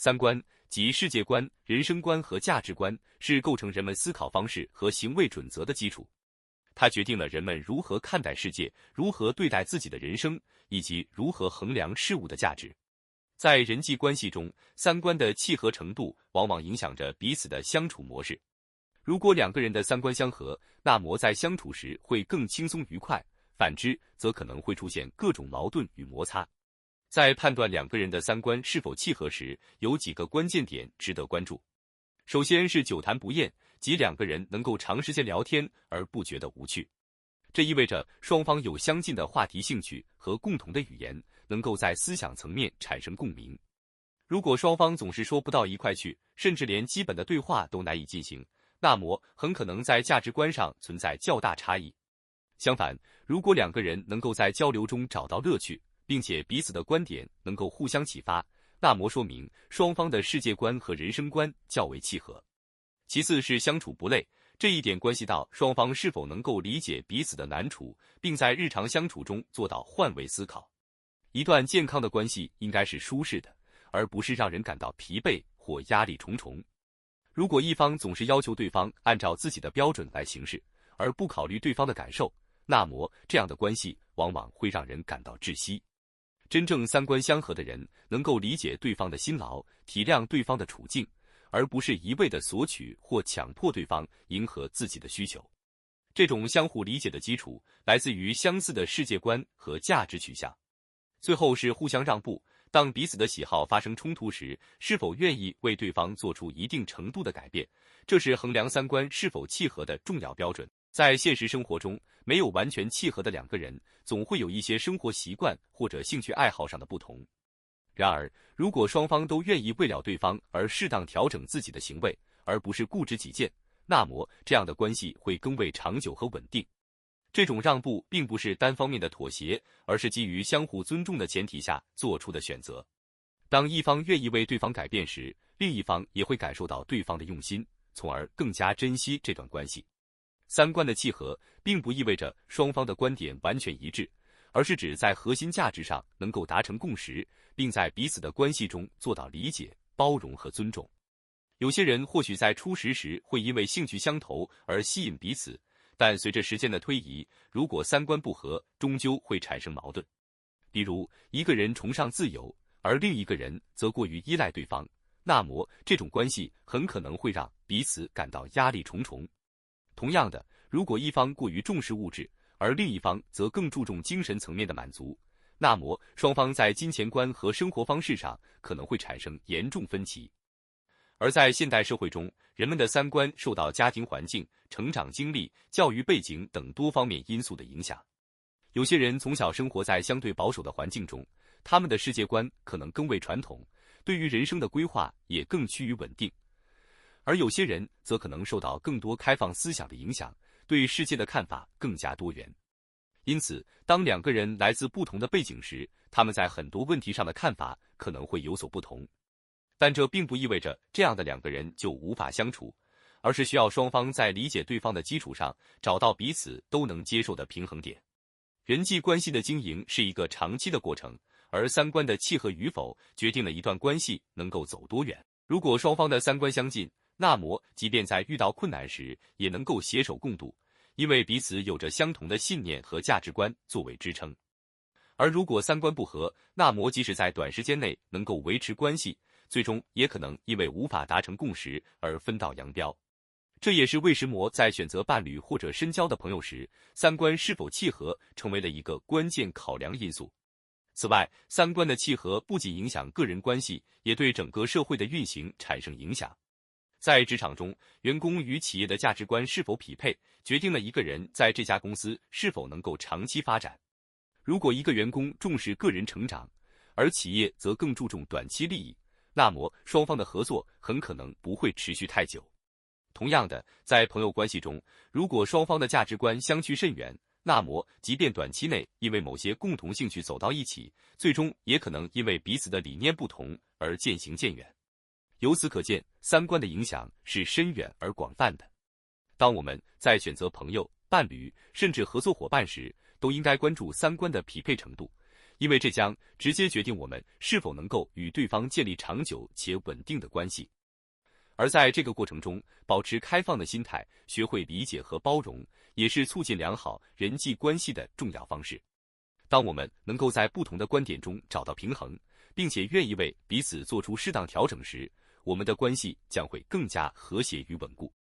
三观即世界观、人生观和价值观，是构成人们思考方式和行为准则的基础。它决定了人们如何看待世界，如何对待自己的人生，以及如何衡量事物的价值。在人际关系中，三观的契合程度往往影响着彼此的相处模式。如果两个人的三观相合，那么在相处时会更轻松愉快，反之则可能会出现各种矛盾与摩擦。在判断两个人的三观是否契合时，有几个关键点值得关注。首先是久谈不厌，即两个人能够长时间聊天而不觉得无趣。这意味着双方有相近的话题兴趣和共同的语言，能够在思想层面产生共鸣。如果双方总是说不到一块去，甚至连基本的对话都难以进行，那么很可能在价值观上存在较大差异。相反，如果两个人能够在交流中找到乐趣，并且彼此的观点能够互相启发，那么说明双方的世界观和人生观较为契合。其次是相处不累，这一点关系到双方是否能够理解彼此的难处，并在日常相处中做到换位思考。一段健康的关系应该是舒适的，而不是让人感到疲惫或压力重重。如果一方总是要求对方按照自己的标准来行事，而不考虑对方的感受，那么这样的关系往往会让人感到窒息。真正三观相合的人能够理解对方的辛劳，体谅对方的处境，而不是一味的索取或强迫对方迎合自己的需求。这种相互理解的基础来自于相似的世界观和价值取向。最后是互相让步，当彼此的喜好发生冲突时，是否愿意为对方做出一定程度的改变，这是衡量三观是否契合的重要标准。在现实生活中，没有完全契合的两个人，总会有一些生活习惯或者兴趣爱好上的不同。然而，如果双方都愿意为了对方而适当调整自己的行为，而不是固执己见，那么这样的关系会更为长久和稳定。这种让步并不是单方面的妥协，而是基于相互尊重的前提下做出的选择。当一方愿意为对方改变时，另一方也会感受到对方的用心，从而更加珍惜这段关系。三观的契合并不意味着双方的观点完全一致，而是指在核心价值上能够达成共识，并在彼此的关系中做到理解、包容和尊重。有些人或许在初识时会因为兴趣相投而吸引彼此，但随着时间的推移，如果三观不合，终究会产生矛盾。比如，一个人崇尚自由，而另一个人则过于依赖对方，那么这种关系很可能会让彼此感到压力重重。同样的，如果一方过于重视物质，而另一方则更注重精神层面的满足，那么双方在金钱观和生活方式上可能会产生严重分歧。而在现代社会中，人们的三观受到家庭环境、成长经历、教育背景等多方面因素的影响。有些人从小生活在相对保守的环境中，他们的世界观可能更为传统，对于人生的规划也更趋于稳定。而有些人则可能受到更多开放思想的影响，对世界的看法更加多元。因此，当两个人来自不同的背景时，他们在很多问题上的看法可能会有所不同。但这并不意味着这样的两个人就无法相处，而是需要双方在理解对方的基础上，找到彼此都能接受的平衡点。人际关系的经营是一个长期的过程，而三观的契合与否，决定了一段关系能够走多远。如果双方的三观相近，那么即便在遇到困难时，也能够携手共度，因为彼此有着相同的信念和价值观作为支撑。而如果三观不合，那么即使在短时间内能够维持关系，最终也可能因为无法达成共识而分道扬镳。这也是为什么在选择伴侣或者深交的朋友时，三观是否契合成为了一个关键考量因素。此外，三观的契合不仅影响个人关系，也对整个社会的运行产生影响。在职场中，员工与企业的价值观是否匹配，决定了一个人在这家公司是否能够长期发展。如果一个员工重视个人成长，而企业则更注重短期利益，那么双方的合作很可能不会持续太久。同样的，在朋友关系中，如果双方的价值观相去甚远，那么即便短期内因为某些共同兴趣走到一起，最终也可能因为彼此的理念不同而渐行渐远。由此可见，三观的影响是深远而广泛的。当我们在选择朋友、伴侣，甚至合作伙伴时，都应该关注三观的匹配程度，因为这将直接决定我们是否能够与对方建立长久且稳定的关系。而在这个过程中，保持开放的心态，学会理解和包容，也是促进良好人际关系的重要方式。当我们能够在不同的观点中找到平衡，并且愿意为彼此做出适当调整时，我们的关系将会更加和谐与稳固。